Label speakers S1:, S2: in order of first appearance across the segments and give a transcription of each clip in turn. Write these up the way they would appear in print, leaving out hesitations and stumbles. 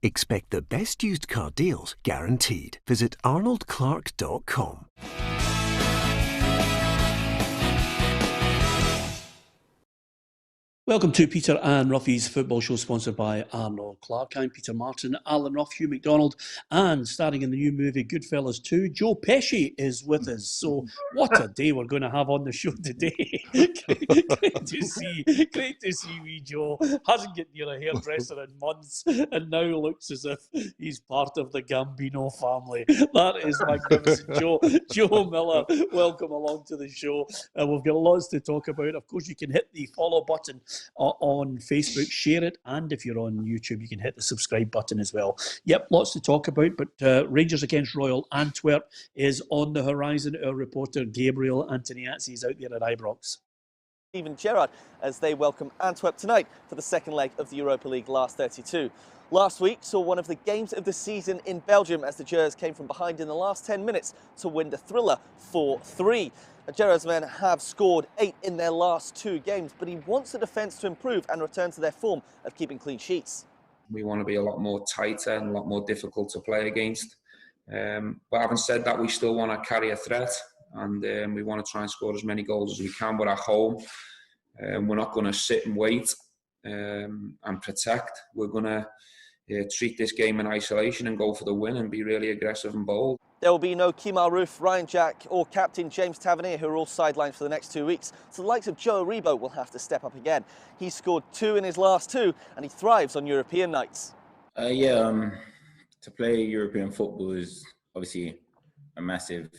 S1: Expect the best used car deals guaranteed. Visit arnoldclark.com.
S2: Welcome to Peter and Roughie's Football Show, sponsored by Arnold Clark. I'm Peter Martin, Alan Rough, Hugh MacDonald, and starring in the new movie Goodfellas 2, Joe Pesci is with us. So what a day we're going to have on the show today. Great to see wee Joe. Hasn't get near a hairdresser in months and now looks as if he's part of the Gambino family. That is magnificent. Joe Miller, welcome along to the show. We've got lots to talk about. Of course, you can hit the follow button on Facebook, share it, and if you're on YouTube, you can hit the subscribe button as well. Yep, lots to talk about, but Rangers against Royal Antwerp is on the horizon. Our reporter Gabriel Antoniazzi is out there at Ibrox.
S3: Steven Gerrard as they welcome Antwerp tonight for the second leg of the Europa League last 32. Last week saw one of the games of the season in Belgium as the Gers came from behind in the last 10 minutes to win the thriller 4-3. Gerrard's men have scored 8 in their last 2 games, but he wants the defence to improve and return to their form of keeping clean sheets.
S4: We want to be a lot more tighter and a lot more difficult to play against. But having said that, we still want to carry a threat, and we want to try and score as many goals as we can. We're at home. We're not going to sit and wait and protect. We're going to treat this game in isolation and go for the win and be really aggressive and bold.
S3: There will be no Kemar Roofe, Ryan Jack or captain James Tavernier, who are all sidelined for the next 2 weeks. So the likes of Joe Aribo will have to step up again. He's scored 2 in his last 2 and he thrives on European nights.
S5: To play European football is obviously a massive,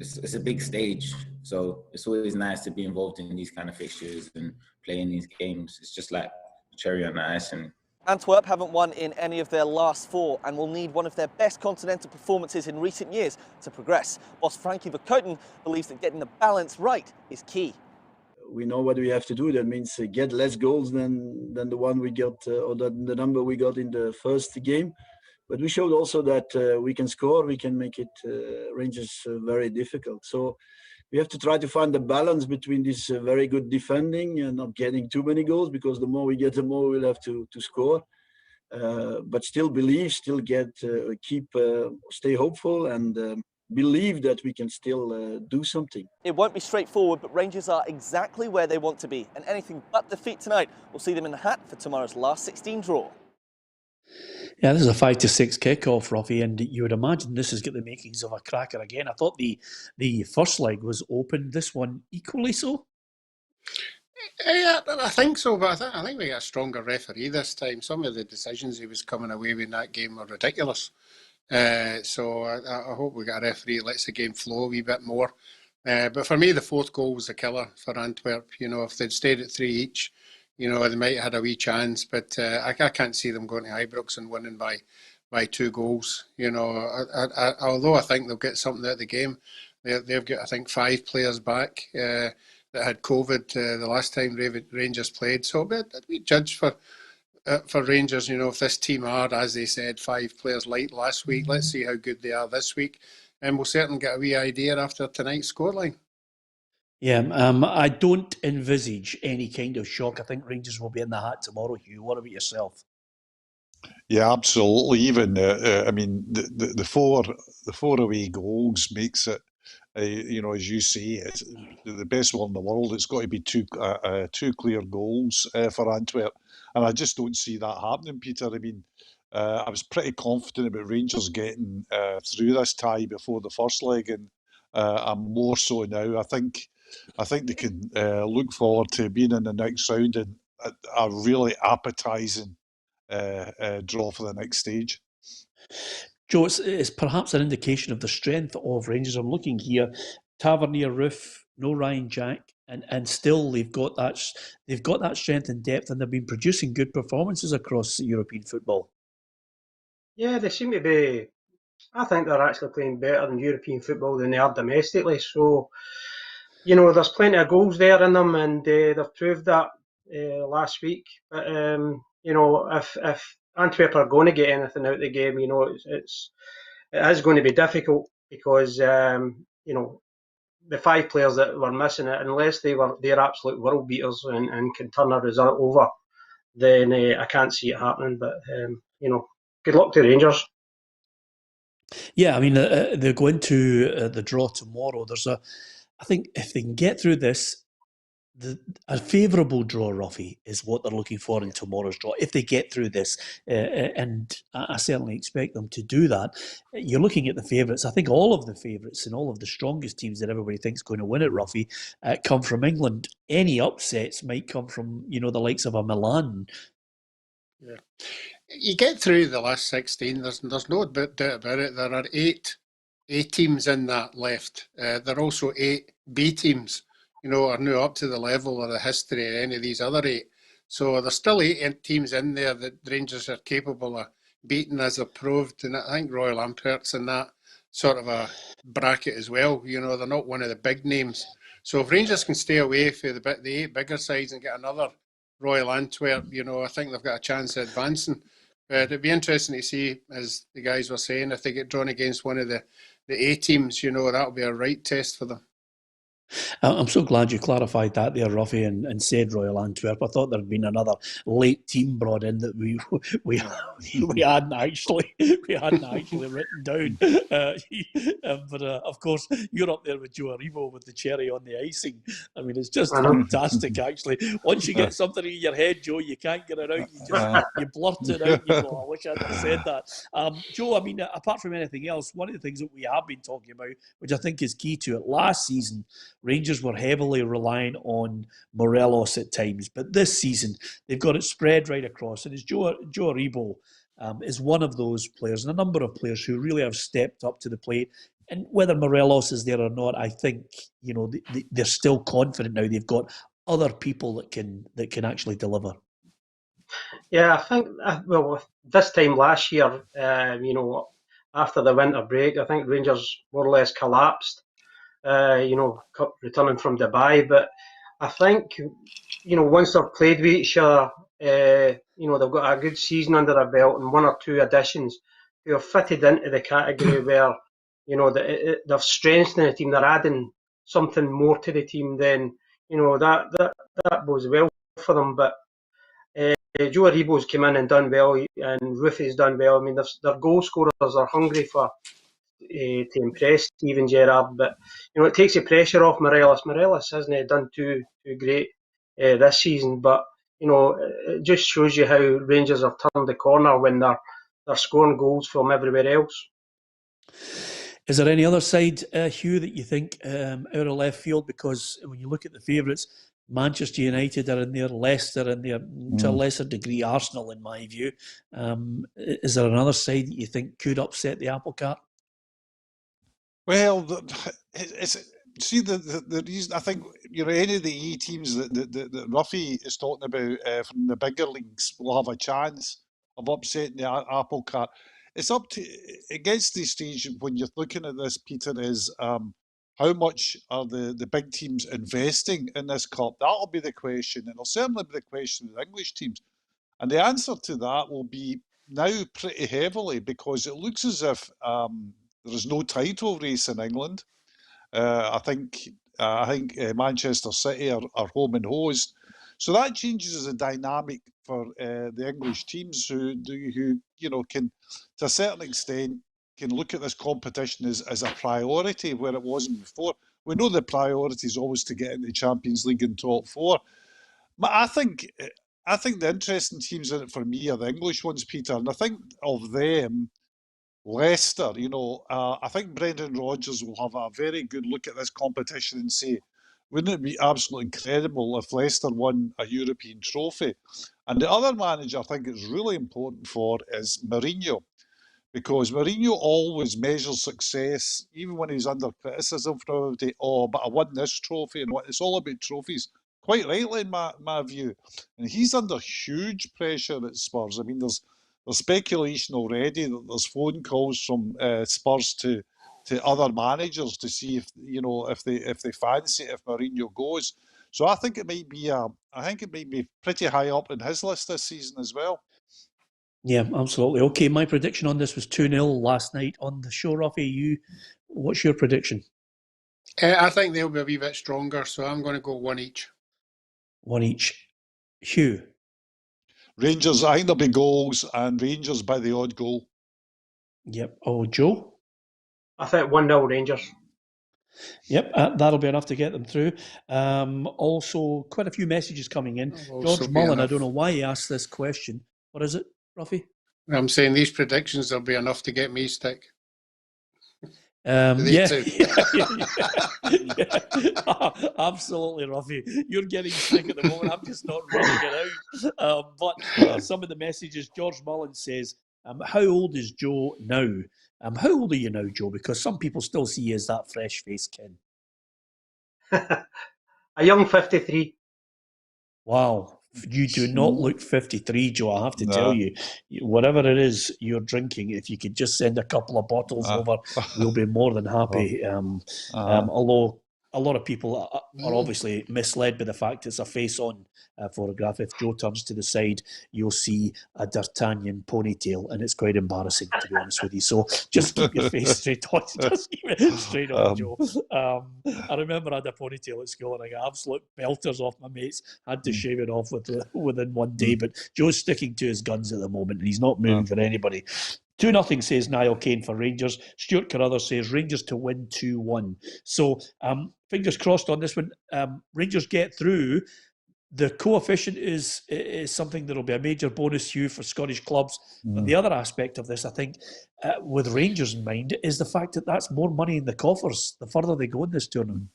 S5: it's a big stage. So it's always nice to be involved in these kind of fixtures and playing these games. It's just like cherry on the ice. And
S3: Antwerp haven't won in any of their last 4 and will need one of their best continental performances in recent years to progress. Boss Frankie Verkoten believes that getting the balance right is key.
S6: We know what we have to do. That means get less goals than the one we got, or the number we got in the first game. But we showed also that we can score, we can make it Rangers very difficult. So we have to try to find the balance between this very good defending and not getting too many goals, because the more we get, the more we'll have to score. But still believe, still stay hopeful and believe that we can still do something.
S3: It won't be straightforward, but Rangers are exactly where they want to be. And anything but defeat tonight will see them in the hat for tomorrow's last 16 draw.
S2: Yeah, this is a 5-6 kickoff, Roughie, and you would imagine this has got the makings of a cracker again. I thought the first leg was open. This one equally so?
S7: Yeah, I think so, but I think we got a stronger referee this time. Some of the decisions he was coming away with in that game were ridiculous. So I hope we got a referee that lets the game flow a wee bit more. But for me, the 4th goal was the killer for Antwerp. You know, if they'd stayed at 3 each, you know, they might have had a wee chance, but I can't see them going to Ibrox and winning by 2 goals. You know, although I think they'll get something out of the game, they've got, I think, 5 players back that had COVID the last time Rangers played. So we judge for Rangers, you know, if this team are, as they said, 5 players light last week, let's see how good they are this week. And we'll certainly get a wee idea after tonight's scoreline.
S2: Yeah, I don't envisage any kind of shock. I think Rangers will be in the hat tomorrow, Hugh. What about yourself?
S8: Yeah, absolutely. Even I mean, the four away goals makes it, you know, as you say, it's the best one in the world. It's got to be 2 clear goals for Antwerp, and I just don't see that happening, Peter. I mean, I was pretty confident about Rangers getting through this tie before the first leg, and I'm more so now. I think they can look forward to being in the next round and a really appetising draw for the next stage.
S2: Joe, it's perhaps an indication of the strength of Rangers. I'm looking here, Tavernier, Roofe, no Ryan Jack, and still they've got that strength and depth, and they've been producing good performances across European football.
S9: Yeah, they seem to be. I think they're actually playing better in European football than they are domestically. So, you know, there's plenty of goals there in them, and they've proved that last week. But you know, if Antwerp are going to get anything out of the game, you know, it is going to be difficult because you know, the 5 players that were missing it, unless they're absolute world beaters and can turn a result over, then I can't see it happening. But you know, good luck to Rangers.
S2: Yeah, I mean, they go into the draw tomorrow. I think if they can get through this, a favourable draw, Roughie, is what they're looking for in tomorrow's draw. If they get through this, and I certainly expect them to do that, you're looking at the favourites. I think all of the favourites and all of the strongest teams that everybody thinks going to win it, Roughie, come from England. Any upsets might come from, the likes of a Milan.
S7: Yeah. You get through the last 16, there's no doubt about it. There are 8 A teams in that left. There are also 8 B teams, are now up to the level or the history of any of these other 8. So there's still 8 teams in there that Rangers are capable of beating, as they've proved. And I think Royal Antwerp's in that sort of a bracket as well. They're not one of the big names. So if Rangers can stay away from the 8 bigger sides and get another Royal Antwerp, I think they've got a chance of advancing. But it'd be interesting to see, as the guys were saying, if they get drawn against one of the A teams, that'll be a right test for them.
S2: I'm so glad you clarified that there, Roughie, and said Royal Antwerp. I thought there'd been another late team brought in that we hadn't actually written down. But of course, you're up there with Joe Aribo with the cherry on the icing. I mean, it's just fantastic. Actually, once you get something in your head, Joe, you can't get it out. You blurt it out. You go, I wish I'd have said that. Joe, I mean, apart from anything else, one of the things that we have been talking about, which I think is key to it, last season, Rangers were heavily relying on Morelos at times, but this season they've got it spread right across. And as Joe Aribo is one of those players, and a number of players who really have stepped up to the plate. And whether Morelos is there or not, I think they're still confident now. They've got other people that can actually deliver.
S9: Yeah, I think this time last year, after the winter break, I think Rangers more or less collapsed. Returning from Dubai. But I think, once they've played with each other, they've got a good season under their belt and 1 or 2 additions who have fitted into the category where, they've strengthened the team, they're adding something more to the team, then, that bodes well for them. But Joe Aribo's come in and done well, and Roughie's done well. I mean, their goal scorers are hungry to impress Steven Gerrard, but it takes the pressure off Morelos. Morelos hasn't done too great this season, but it just shows you how Rangers have turned the corner when they're scoring goals from everywhere else.
S2: Is there any other side, Hugh, that you think out of left field? Because when you look at the favourites, Manchester United are in there, Leicester in there, to a lesser degree Arsenal, in my view. Is there another side that you think could upset the apple cart?
S8: Well, the reason I think any of the E teams that Roughie is talking about from the bigger leagues will have a chance of upsetting the apple cart. It's up to it gets to the stage when you're looking at this, Peter, is how much are the big teams investing in this cup? That'll be the question, and it'll certainly be the question of the English teams. And the answer to that will be now pretty heavily, because it looks as if there is no title race in England. I think Manchester City are home and host, so that changes the dynamic for the English teams who can, to a certain extent, can look at this competition as a priority where it wasn't before. We know the priority is always to get into the Champions League and top 4. But I think the interesting teams in it for me are the English ones, Peter, and I think of them, Leicester, I think Brendan Rodgers will have a very good look at this competition and say, wouldn't it be absolutely incredible if Leicester won a European trophy? And the other manager I think it's really important for is Mourinho, because Mourinho always measures success, even when he's under criticism for but I won this trophy, and it's all about trophies. Quite rightly, in my view. And he's under huge pressure at Spurs. I mean, there's speculation already that there's phone calls from Spurs to other managers to see if they fancy it if Mourinho goes. So I think it might be pretty high up in his list this season as well.
S2: Yeah, absolutely. Okay, my prediction on this was 2-0 last night on the show. Roughie, what's your prediction?
S7: I think they'll be a wee bit stronger, so I'm going to go 1 each.
S2: 1 each. Hugh?
S8: Rangers, I think there'll be goals, and Rangers by the odd goal.
S2: Yep. Oh, Joe?
S9: I think 1-0 Rangers.
S2: Yep, that'll be enough to get them through. Also, quite a few messages coming in. George Mullen, I don't know why he asked this question. What is it, Roughie?
S7: I'm saying these predictions, there'll be enough to get me stick.
S2: Yeah. Absolutely, Roughie. You're getting sick at the moment. I'm just not reading it out. But some of the messages, George Mullen says, how old is Joe now? How old are you now, Joe? Because some people still see you as that fresh-faced kid.
S9: A young 53.
S2: Wow. You do not look 53, Joe, I have to tell you. Whatever it is you're drinking, if you could just send a couple of bottles over, we'll be more than happy. Although a lot of people are obviously misled by the fact it's a face-on photograph. If Joe turns to the side, you'll see a D'Artagnan ponytail, and it's quite embarrassing, to be honest with you. So just keep your face straight on. Just keep it straight on, Joe. I remember I had a ponytail at school, and I got absolute belters off my mates. Had to shave it off within one day. But Joe's sticking to his guns at the moment, and he's not moving for anybody. 2-0 says Niall Kane for Rangers. Stuart Carruthers says Rangers to win 2-1. So fingers crossed on this one. Rangers get through. The coefficient is something that will be a major bonus to you for Scottish clubs. But the other aspect of this, I think, with Rangers in mind, is the fact that that's more money in the coffers the further they go in this tournament.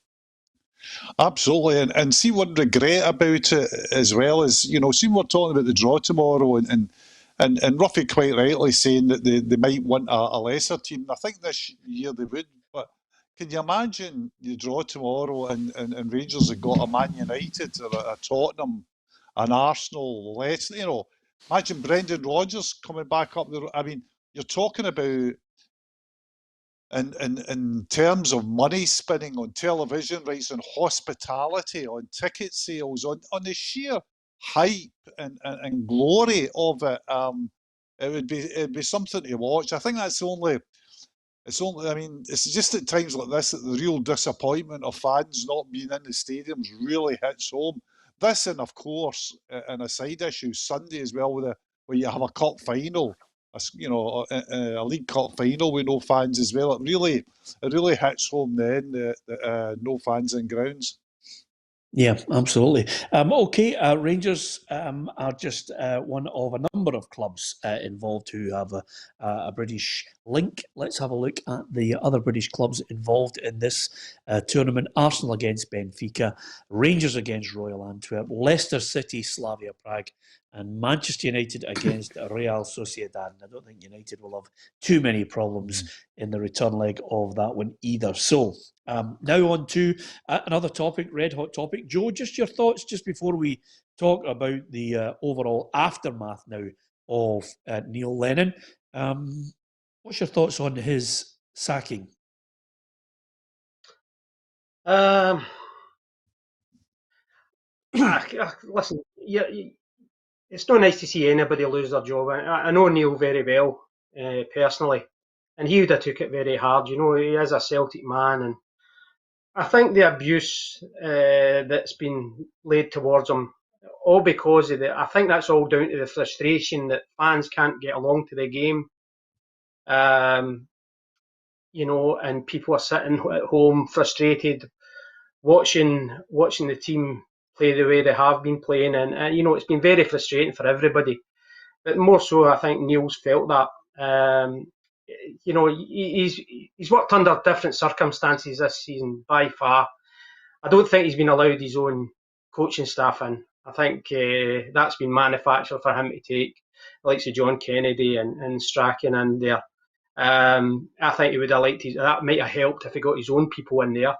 S8: Absolutely, and see one regret about it as well is, see we're talking about the draw tomorrow, and Roughie quite rightly saying that they might want a lesser team. I think this year they would, but can you imagine you draw tomorrow and Rangers have got a Man United or a Tottenham, an Arsenal, Leicester, imagine Brendan Rodgers coming back up the. I mean, you're talking about in terms of money spinning on television rights, on hospitality, on ticket sales, on the sheer hype and glory of it. It'd be something to watch. I think that's only. I mean, it's just at times like this that the real disappointment of fans not being in the stadiums really hits home. This, and of course, and a side issue Sunday as well, where you have a cup final, a League Cup final with no fans as well. It really hits home then that no fans in grounds.
S2: Yeah, absolutely. Rangers are just one of a number of clubs involved who have a British link. Let's have a look at the other British clubs involved in this tournament. Arsenal against Benfica, Rangers against Royal Antwerp, Leicester City, Slavia Prague, and Manchester United against Real Sociedad. And I don't think United will have too many problems in the return leg of that one either. So now on to another topic, red hot topic. Joe, just your thoughts just before we talk about the overall aftermath now of Neil Lennon. What's your thoughts on his sacking?
S9: Listen, it's not nice to see anybody lose their job. I know Neil very well personally, and he would have took it very hard. He is a Celtic man, and I think the abuse that's been laid towards him, all because of I think that's all down to the frustration that fans can't get along to the game. And people are sitting at home frustrated, watching the team play the way they have been playing, and it's been very frustrating for everybody. But more so, I think Neil's felt that. He's worked under different circumstances this season by far. I don't think he's been allowed his own coaching staff in. I think that's been manufactured for him to take, the likes of John Kennedy and Strachan in there. I think he would have liked that might have helped if he got his own people in there.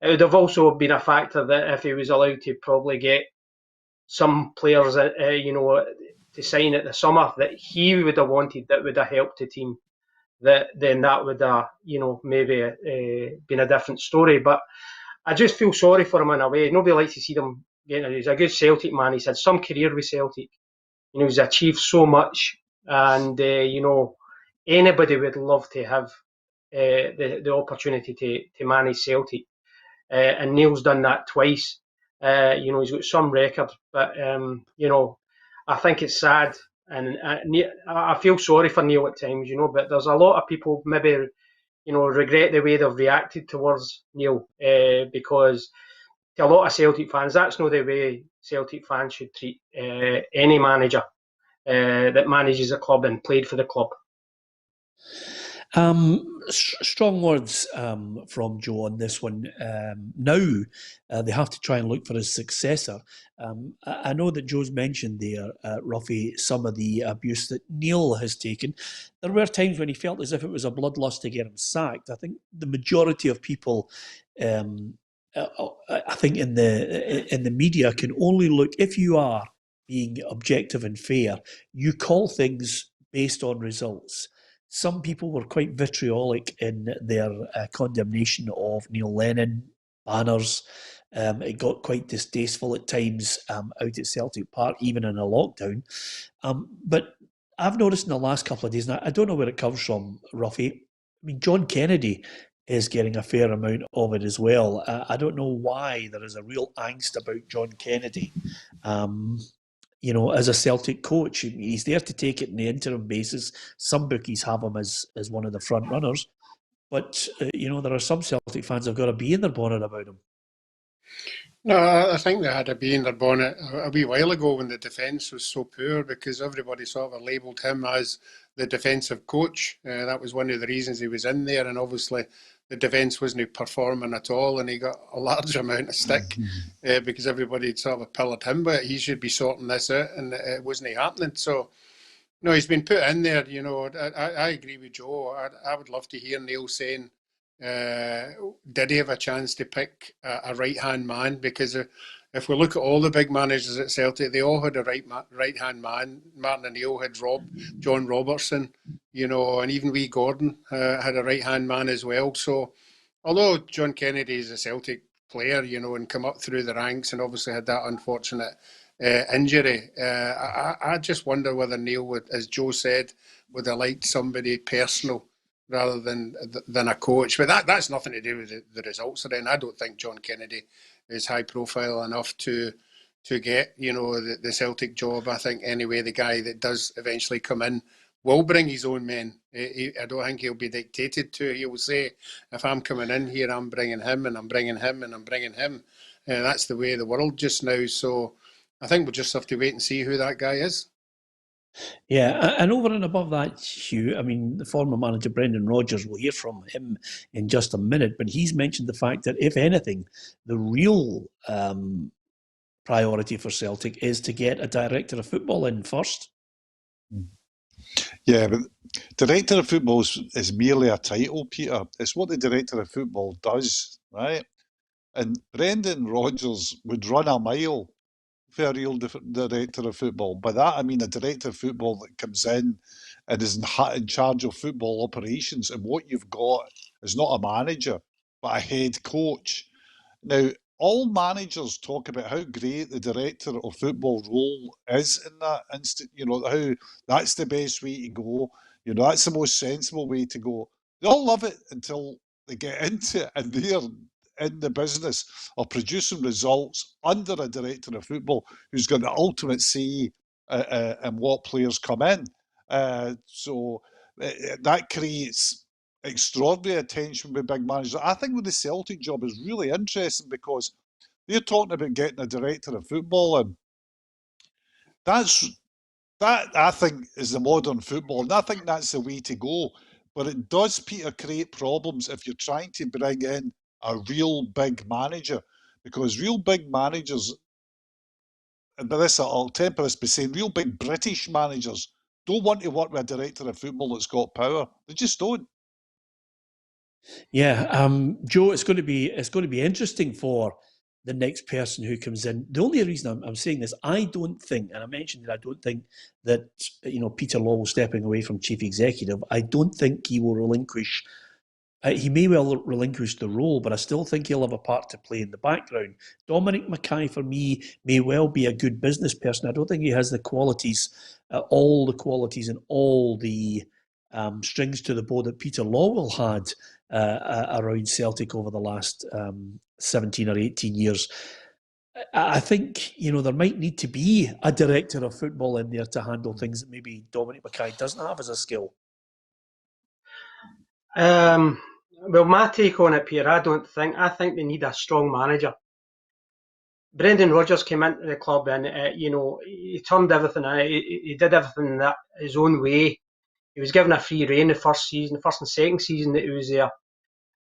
S9: It would have also been a factor that if he was allowed to probably get some players, to sign at the summer that he would have wanted, that would have helped the team. Then that would have, maybe been a different story. But I just feel sorry for him in a way. Nobody likes to see them getting. He's a good Celtic man. He's had some career with Celtic. He's achieved so much, and anybody would love to have the opportunity to manage Celtic. And Neil's done that twice. He's got some record, but I think it's sad, and I feel sorry for Neil at times, but there's a lot of people maybe, regret the way they've reacted towards Neil, because to a lot of Celtic fans, that's not the way Celtic fans should treat any manager that manages a club and played for the club.
S2: Strong words from Joe on this one. Now they have to try and look for his successor. I know that Joe's mentioned there, Roughie, some of the abuse that Neil has taken. There were times when he felt as if it was a bloodlust to get him sacked. I think the majority of people, I think in the media, can only look, if you are being objective and fair, you call things based on results. Some people were quite vitriolic in their condemnation of Neil Lennon, banners. It got quite distasteful at times out at Celtic Park, even in a lockdown. But I've noticed in the last couple of days, and I don't know where it comes from, Roughie, I mean, John Kennedy is getting a fair amount of it as well. I don't know why there is a real angst about John Kennedy. As a Celtic coach, he's there to take it on the interim basis. Some bookies have him as one of the front runners, but there are some Celtic fans who've got a bee in their bonnet about him.
S7: No, I think they had a bee in their bonnet a wee while ago when the defence was so poor, because everybody sort of labelled him as the defensive coach. That was one of the reasons he was in there, and obviously the defence wasn't performing at all, and he got a large amount of stick because everybody sort of pillared him, but he should be sorting this out, and it wasn't happening. So, no, he's been put in there. I agree with Joe. I would love to hear Neil saying, did he have a chance to pick a right-hand man? Because if we look at all the big managers at Celtic, they all had a right-hand man. Martin O'Neill had John Robertson, and even wee Gordon had a right-hand man as well. So, although John Kennedy is a Celtic player, and come up through the ranks and obviously had that unfortunate injury, I just wonder whether Neil would, as Joe said, would have liked somebody personal rather than a coach. But that's nothing to do with the results of it. And I don't think John Kennedy is high profile enough to get, the Celtic job. I think anyway, the guy that does eventually come in will bring his own men. I don't think he'll be dictated to. He will say, if I'm coming in here, I'm bringing him, and I'm bringing him, and I'm bringing him. That's the way of the world just now. So I think we'll just have to wait and see who that guy is.
S2: Yeah, and over and above that, Hugh, I mean, the former manager Brendan Rodgers, we'll hear from him in just a minute, but he's mentioned the fact that, if anything, the real priority for Celtic is to get a director of football in first.
S8: Yeah, but director of football is merely a title, Peter. It's what the director of football does, right? And Brendan Rodgers would run a mile for a real director of football. By that, I mean a director of football that comes in and is in charge of football operations. And what you've got is not a manager, but a head coach. Now, all managers talk about how great the director of football role is in that instant, how that's the best way to go. That's the most sensible way to go. They all love it until they get into it, and they're in the business of producing results under a director of football who's got the ultimate say in what players come in. So that creates extraordinary attention with big managers. I think with the Celtic job is really interesting because they're talking about getting a director of football, and that I think is the modern football, and I think that's the way to go. But it does, Peter, create problems if you're trying to bring in a real big manager, because real big managers, and by this I'll temper this by saying real big British managers don't want to work with a director of football that's got power. They just don't.
S2: Yeah, Joe, it's going to be interesting for the next person who comes in. The only reason I'm saying this, I don't think, and I mentioned that I don't think that Peter Lawwell stepping away from chief executive, I don't think he will relinquish. He may well relinquish the role, but I still think he'll have a part to play in the background. Dominic Mackay, for me, may well be a good business person. I don't think he has the qualities, all the qualities and all the strings to the bow that Peter Lawwell had around Celtic over the last 17 or 18 years. I think, there might need to be a director of football in there to handle things that maybe Dominic Mackay doesn't have as a skill.
S9: Well, my take on it, Pierre, I think they need a strong manager. Brendan Rodgers came into the club and, he turned everything out. He did everything that his own way. He was given a free rein the first and second season that he was there.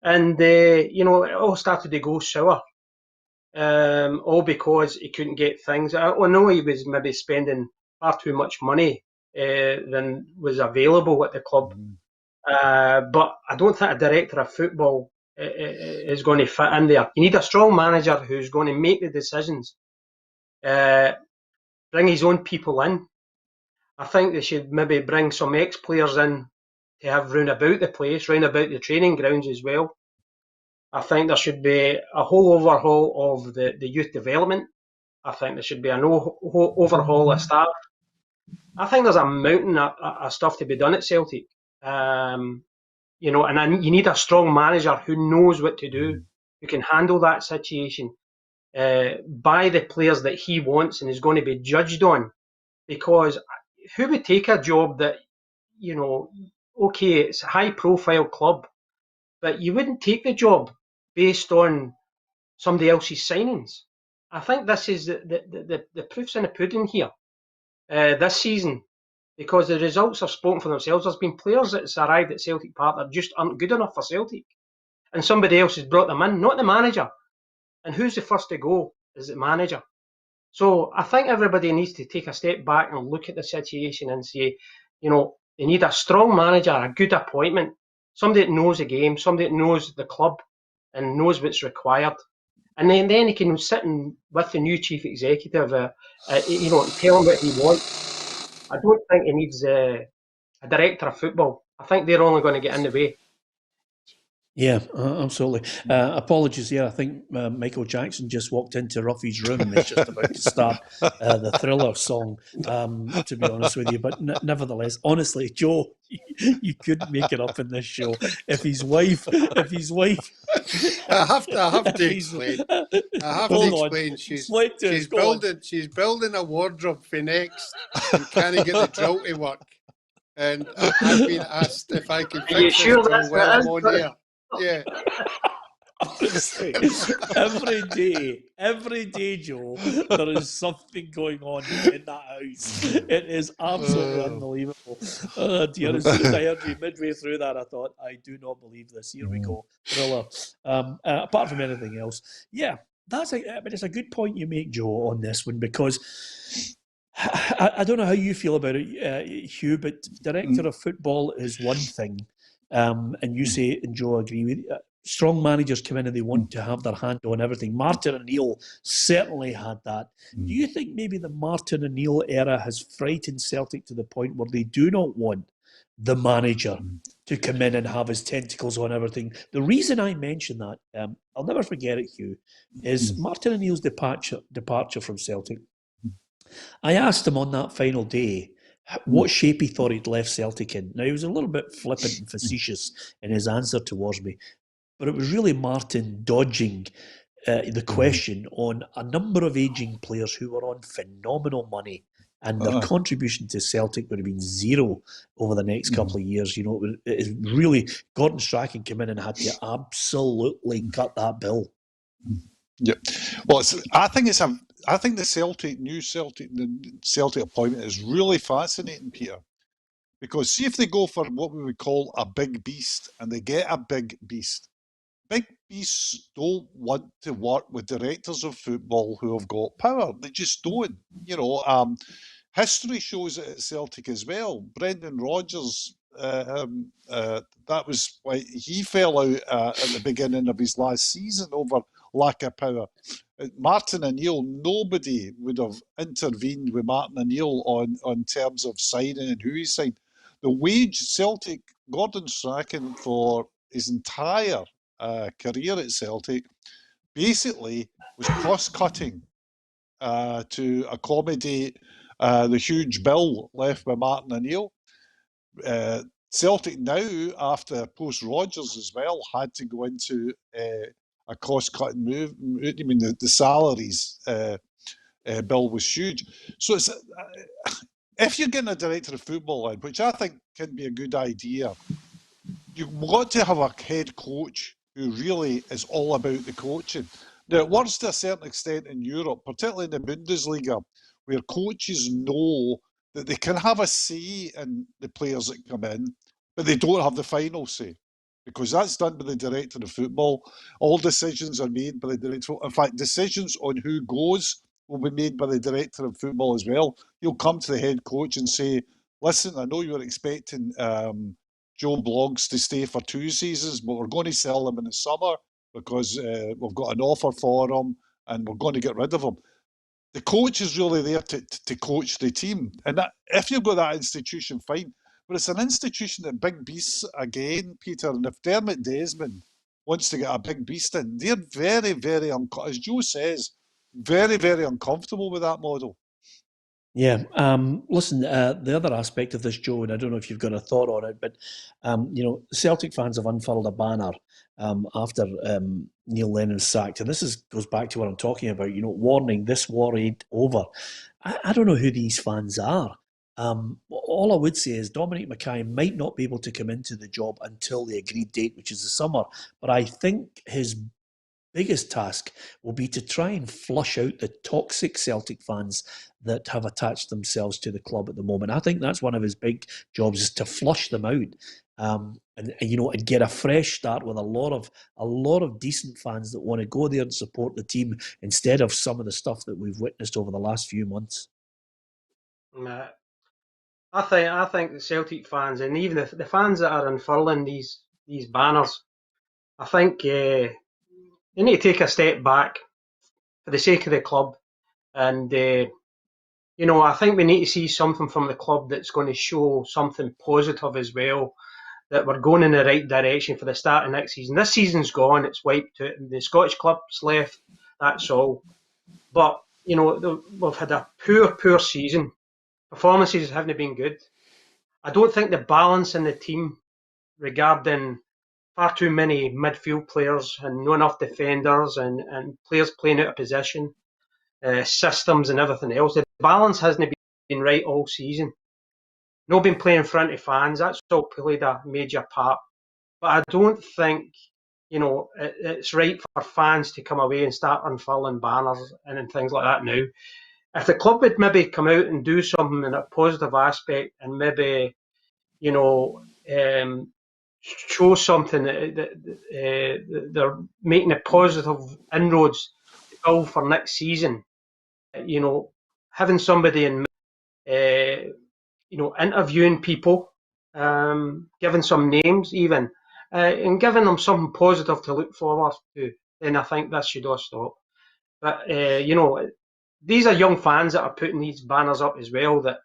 S9: And, it all started to go sour. All because he couldn't get things. I know he was maybe spending far too much money than was available at the club. But I don't think a director of football is going to fit in there. You need a strong manager who's going to make the decisions, bring his own people in. I think they should maybe bring some ex-players in to have round about the place, round about the training grounds as well. I think there should be a whole overhaul of the youth development. I think there should be an overhaul of staff. I think there's a mountain of stuff to be done at Celtic. And you need a strong manager who knows what to do, who can handle that situation, by the players that he wants and is going to be judged on. Because who would take a job that, okay, it's a high-profile club, but you wouldn't take the job based on somebody else's signings. I think this is the proof's in the pudding here this season, because the results are spoken for themselves. There's been players that's arrived at Celtic Park that just aren't good enough for Celtic, and somebody else has brought them in, not the manager. And who's the first to go is the manager. So I think everybody needs to take a step back and look at the situation and say, they need a strong manager, a good appointment, somebody that knows the game, somebody that knows the club and knows what's required. And then he can sit with the new chief executive, tell him what he wants. I don't think he needs a director of football. I think they're only going to get in the way.
S2: Yeah, absolutely. Apologies here. I think Michael Jackson just walked into Roughie's room and is just about to start the Thriller song, to be honest with you. But nevertheless, honestly, Joe, you couldn't make it up in this show. If his wife...
S7: I have to explain. She's building a wardrobe for next and can't get the drill to work. And I've been asked if I can fix this drill while I'm on here. Yeah.
S2: every day, Joe, there is something going on in that house. It is absolutely unbelievable. Oh dear, as soon as I heard you midway through that, I thought, I do not believe this. Here we go, Thriller. Apart from anything else, yeah, it's a good point you make, Joe, on this one, because I don't know how you feel about it, Hugh, but director of football is one thing. And you say, and Joe agree with you, strong managers come in and they want to have their hand on everything. Martin O'Neill certainly had that. Do you think maybe the Martin O'Neill era has frightened Celtic to the point where they do not want the manager to come in and have his tentacles on everything? The reason I mention that, I'll never forget it, Hugh, is Martin O'Neill's departure from Celtic. I asked him on that final day what shape he thought he'd left Celtic in. Now, he was a little bit flippant and facetious in his answer towards me, but it was really Martin dodging the question on a number of ageing players who were on phenomenal money, and their contribution to Celtic would have been zero over the next couple of years. It is really, Gordon Strachan came in and had to absolutely cut that bill.
S8: Yeah, well, I think the new Celtic appointment is really fascinating, Peter, because see if they go for what we would call a big beast, and they get a big beast. Big beasts don't want to work with directors of football who have got power. They just don't. History shows it at Celtic as well. Brendan Rodgers, that was why he fell out at the beginning of his last season over lack of power. Martin O'Neill, nobody would have intervened with Martin O'Neill on terms of signing and who he signed. The wage Celtic, Gordon Strachan, for his entire career at Celtic, basically was cost-cutting to accommodate the huge bill left by Martin O'Neill. Celtic now, after post-Rodgers as well, had to go into a cost-cutting move. I mean, the salaries bill was huge. So it's if you're getting a director of football in, which I think can be a good idea, you've got to have a head coach who really is all about the coaching. Now, it works to a certain extent in Europe, particularly in the Bundesliga, where coaches know that they can have a say in the players that come in, but they don't have the final say, because that's done by the director of football. All decisions are made by the director. In fact, decisions on who goes will be made by the director of football as well. You'll come to the head coach and say, listen, I know you were expecting Joe Bloggs to stay for 2 seasons, but we're going to sell him in the summer because we've got an offer for him and we're going to get rid of him. The coach is really there to coach the team. And that, if you've got that institution, fine. But it's an institution that big beasts again, Peter. And if Dermot Desmond wants to get a big beast in, they're very, very, as Joe says, very, very uncomfortable with that model.
S2: Yeah. Listen, the other aspect of this, Joe, and I don't know if you've got a thought on it, but, Celtic fans have unfurled a banner after Neil Lennon's sacked. And this goes back to what I'm talking about, warning, this war ain't over. I don't know who these fans are. All I would say is Dominic Mackay might not be able to come into the job until the agreed date, which is the summer. But I think his biggest task will be to try and flush out the toxic Celtic fans that have attached themselves to the club at the moment. I think that's one of his big jobs, is to flush them out, and get a fresh start with a lot of decent fans that want to go there and support the team instead of some of the stuff that we've witnessed over the last few months.
S9: I think the Celtic fans, and even the fans that are unfurling these banners, I think they need to take a step back for the sake of the club. And, I think we need to see something from the club that's going to show something positive as well, that we're going in the right direction for the start of next season. This season's gone, it's wiped out. The Scottish club's left, that's all. But, we've had a poor season. Performances haven't been good. I don't think the balance in the team regarding far too many midfield players and not enough defenders and players playing out of position, systems and everything else, the balance hasn't been right all season. Not been playing in front of fans, that's all played a major part. But I don't think, it's right for fans to come away and start unfurling banners and things like that now. If the club would maybe come out and do something in a positive aspect and maybe, show something that they're making a positive inroads to build for next season, having somebody in, interviewing people, giving some names even, and giving them something positive to look forward to, then I think this should all stop. But, these are young fans that are putting these banners up as well, that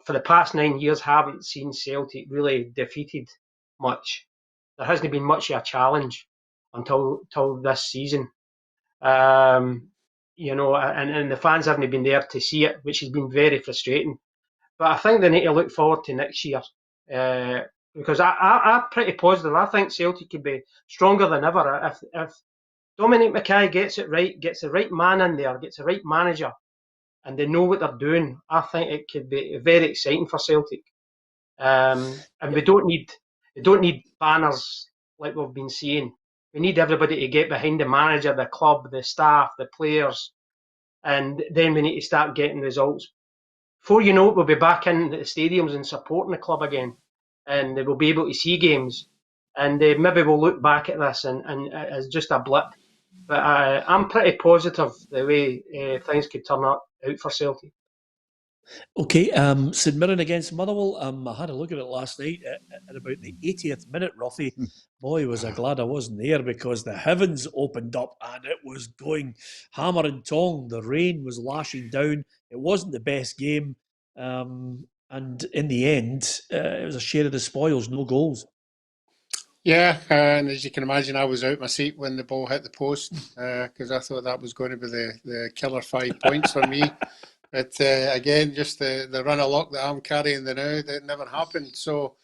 S9: for the past 9 years haven't seen Celtic really defeated much. There hasn't been much of a challenge until this season. And the fans haven't been there to see it, which has been very frustrating. But I think they need to look forward to next year, because I'm pretty positive. I think Celtic could be stronger than ever if Dominic Mackay gets it right, gets the right man in there, gets the right manager, and they know what they're doing. I think it could be very exciting for Celtic. And we don't need banners like we've been seeing. We need everybody to get behind the manager, the club, the staff, the players, and then we need to start getting results. Before you know it, we'll be back in the stadiums and supporting the club again, and we'll be able to see games. And maybe we'll look back at this and as just a blip. But I'm pretty positive the way things could turn out for Celtic.
S2: Okay, St Mirren against Motherwell. I had a look at it last night at about the 80th minute, Roughie. Boy, was I glad I wasn't there, because the heavens opened up and it was going hammer and tong. The rain was lashing down. It wasn't the best game. And in the end, it was a share of the spoils, no goals.
S7: Yeah, and as you can imagine, I was out my seat when the ball hit the post, because I thought that was going to be the killer 5 points for me. But again, just the run of luck that I'm carrying now, that never happened. So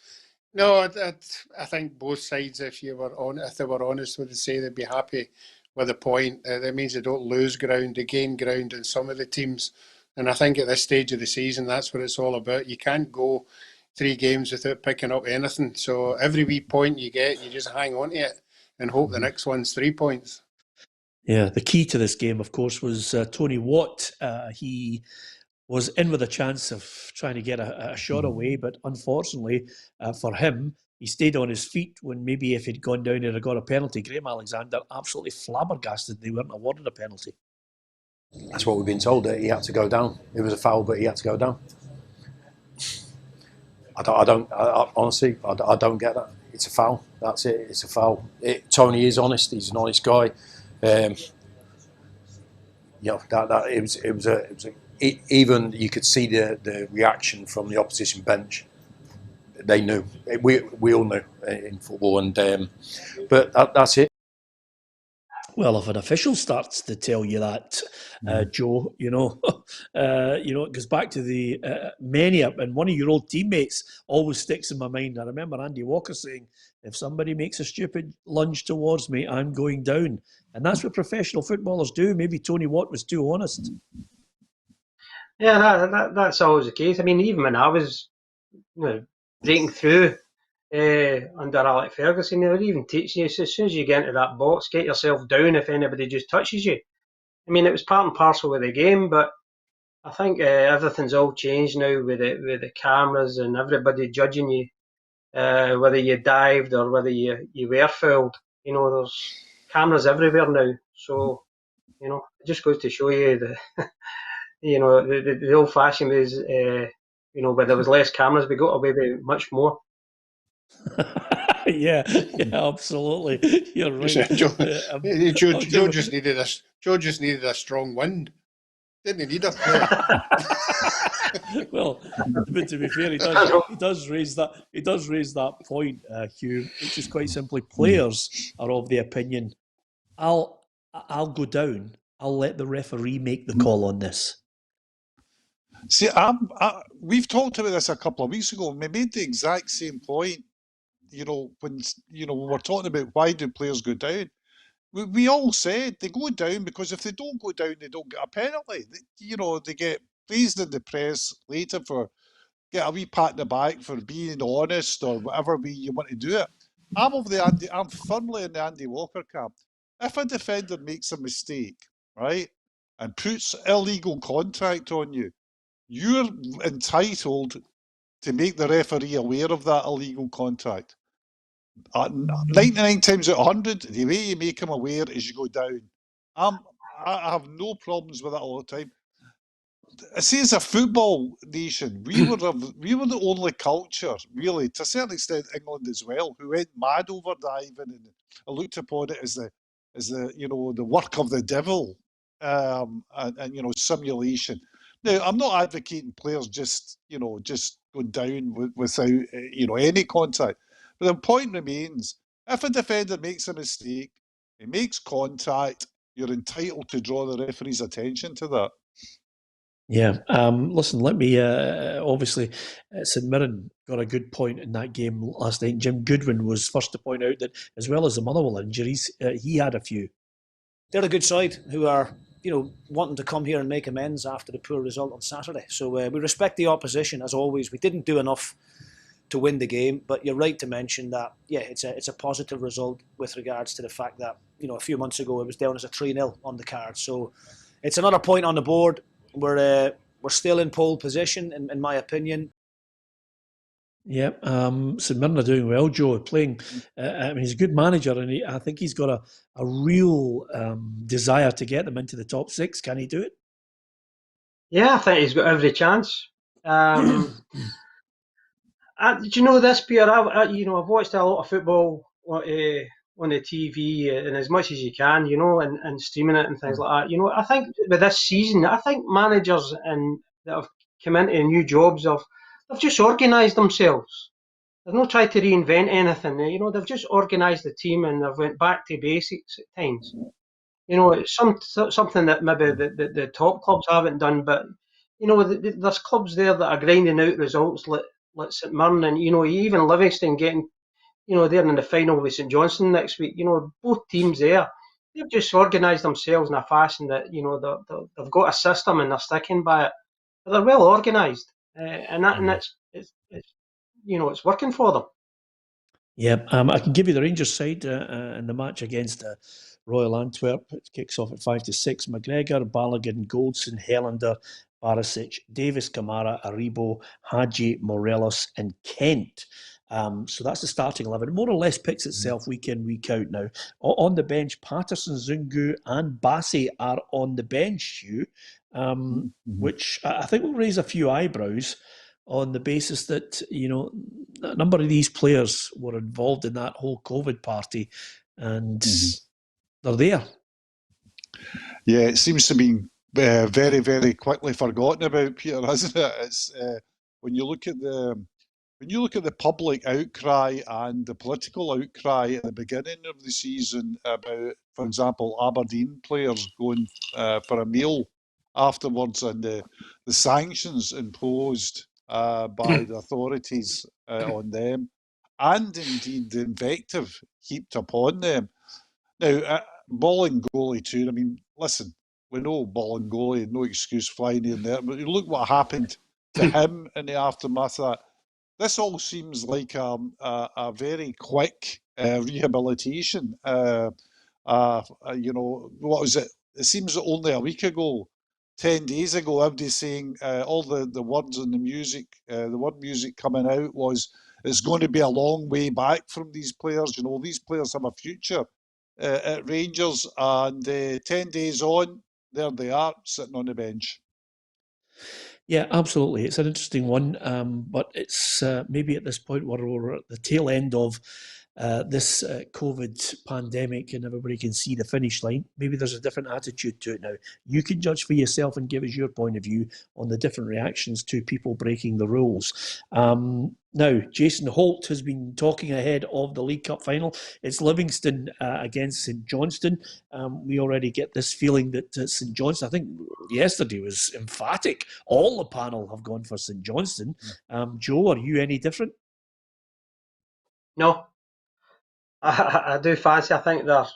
S7: No, I think both sides, if they were honest, would say they'd be happy with a point. That means they don't lose ground, they gain ground in some of the teams. And I think at this stage of the season, that's what it's all about. You can't go 3 games without picking up anything. So every wee point you get, you just hang on to it and hope the next one's 3 points.
S2: Yeah, the key to this game, of course, was Tony Watt. He was in with a chance of trying to get a shot away, but unfortunately for him, he stayed on his feet when maybe if he'd gone down, he'd have got a penalty. Graham Alexander absolutely flabbergasted they weren't awarded a penalty.
S10: That's what we've been told, that he had to go down. It was a foul, but he had to go down. Honestly, I don't get that. It's a foul. That's it. It's a foul. Tony is honest. He's an honest guy. Even you could see the reaction from the opposition bench. They knew. We all knew in football, and but that's it.
S2: Well, if an official starts to tell you that, Joe, it goes back to the many, and one of your old teammates always sticks in my mind. I remember Andy Walker saying, if somebody makes a stupid lunge towards me, I'm going down. And that's what professional footballers do. Maybe Tony Watt was too honest.
S9: Yeah, that's always the case. I mean, even when I was breaking through under Alex Ferguson, they were even teaching you, as soon as you get into that box, get yourself down if anybody just touches you. I mean, it was part and parcel of the game, but I think everything's all changed now with the cameras and everybody judging you, whether you dived or whether you were fouled. There's cameras everywhere now, so it just goes to show you the old-fashioned ways. Where there was less cameras, we got away with much more.
S2: yeah, absolutely. You're right.
S7: Joe just needed a strong wind. Didn't he need a
S2: Well, but to be fair, he does raise that point, Hugh, which is quite simply players are of the opinion, I'll go down. I'll let the referee make the call on this.
S8: See, we've talked about this a couple of weeks ago. We made the exact same point. When we're talking about why do players go down, we all said they go down because if they don't go down, they don't get a penalty. They get praised in the press later for get a wee pat in the back for being honest or whatever way you want to do it. I'm firmly in the Andy Walker camp. If a defender makes a mistake, right, and puts illegal contact on you, you're entitled to make the referee aware of that illegal contact. 99 times out of 100, the way you make him aware is you go down. I have no problems with that all the time. I see, as a football nation, we were the only culture, really, to a certain extent, England as well, who went mad over diving and looked upon it as the work of the devil, and simulation. Now, I'm not advocating players just go down without any contact. But the point remains, if a defender makes a mistake, he makes contact, you're entitled to draw the referee's attention to that.
S2: Yeah. Listen, let me, obviously, St Mirren got a good point in that game last night. Jim Goodwin was first to point out that as well as the Motherwell injuries, he had a few.
S11: They're a good side who are, wanting to come here and make amends after the poor result on Saturday. So we respect the opposition, as always. We didn't do enough to win the game, but you're right to mention that, it's a positive result with regards to the fact that, a few months ago it was down as a 3-0 on the card. So it's another point on the board. We're still in pole position, in my opinion.
S2: Yeah, St Mirren are doing well, Joe. Playing, he's a good manager, and I think he's got a real desire to get them into the top 6. Can he do it?
S9: Yeah, I think he's got every chance. Do you know this, Pierre? I've watched a lot of football on the TV, and as much as you can, and streaming it and things like that. I think with this season, managers that have come into new jobs they've just organised themselves. They've not tried to reinvent anything. They've just organised the team and they've went back to basics at times. It's something that maybe the top clubs haven't done, but there's clubs there that are grinding out results like St Mirren, and even Livingston getting, they're in the final with St Johnstone next week. Both teams there, they've just organised themselves in a fashion that they've got a system and they're sticking by it. But they're well organised, and it's working for them.
S2: Yeah, I can give you the Rangers side in the match against Royal Antwerp. It kicks off at 5-6. McGregor, Balogun, Goldson, Helander, Barisic, Davis, Kamara, Aribo, Hadji, Morelos, and Kent. So that's the starting 11. It more or less picks itself week in, week out now. On the bench, Patterson, Zungu, and Bassi are on the bench, Hugh, which I think will raise a few eyebrows on the basis that, a number of these players were involved in that whole COVID party, and they're there.
S8: Yeah, it seems to be very, very quickly forgotten about, Peter, hasn't it? It's when you look at the public outcry and the political outcry at the beginning of the season about, for example, Aberdeen players going for a meal afterwards, and the sanctions imposed by the authorities on them, and indeed the invective heaped upon them. Now, Bolingoli too. I mean, listen, we know Bolingoli, no excuse flying in there, but you look what happened to him in the aftermath of that. This all seems like a very quick rehabilitation. What was it? It seems that only a week ago, 10 days ago, everybody's saying all the words and the music, the word music coming out was, it's going to be a long way back from these players. These players have a future at Rangers, and 10 days on, there they are, sitting on the bench.
S2: Yeah, absolutely. It's an interesting one, but it's maybe at this point where we're at the tail end of this COVID pandemic and everybody can see the finish line. Maybe there's a different attitude to it now. You can judge for yourself and give us your point of view on the different reactions to people breaking the rules. Now, Jason Holt has been talking ahead of the League Cup final. It's Livingston against St Johnstone. We already get this feeling that St Johnstone, I think yesterday was emphatic. All the panel have gone for St Johnstone. Joe, are you any different?
S9: No. I do fancy. I think they're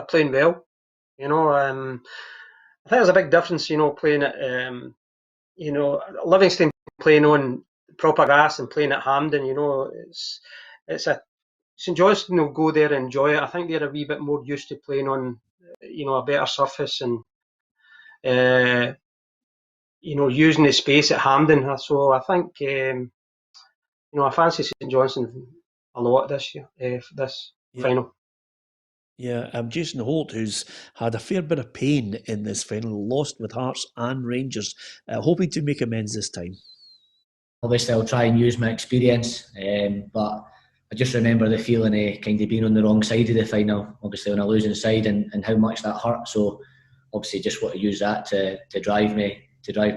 S9: playing well. I think there's a big difference. Playing at Livingston playing on proper grass and playing at Hampden. It's a St Johnstone will go there and enjoy it. I think they're a wee bit more used to playing on a better surface and using the space at Hampden. So I think I fancy St Johnstone a lot this year, this final.
S2: Yeah, Jason Holt, who's had a fair bit of pain in this final, lost with Hearts and Rangers, hoping to make amends this time.
S12: Obviously, I'll try and use my experience, but I just remember the feeling of kind of being on the wrong side of the final, obviously on a losing side, and how much that hurt. So obviously just want to use that to drive me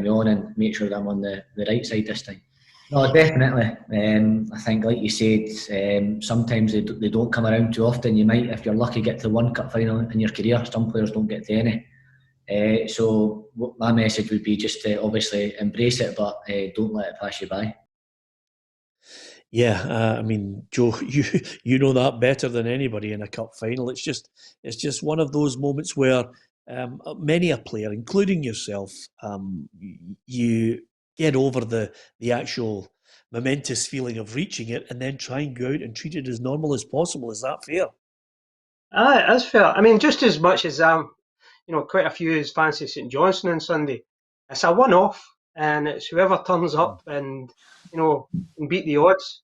S12: on and make sure that I'm on the right side this time. No, definitely. I think, like you said, sometimes they don't come around too often. You might, if you're lucky, get to one cup final in your career. Some players don't get to any. So my message would be just to obviously embrace it, but don't let it pass you by.
S2: Yeah, I mean, Joe, you know that better than anybody in a cup final. It's just one of those moments where many a player, including yourself, you get over the actual momentous feeling of reaching it and then try and go out and treat it as normal as possible. Is that fair?
S9: It is fair. I mean, just as much as quite a few is fancy St Johnstone on Sunday. It's a one-off, and it's whoever turns up and and beat the odds.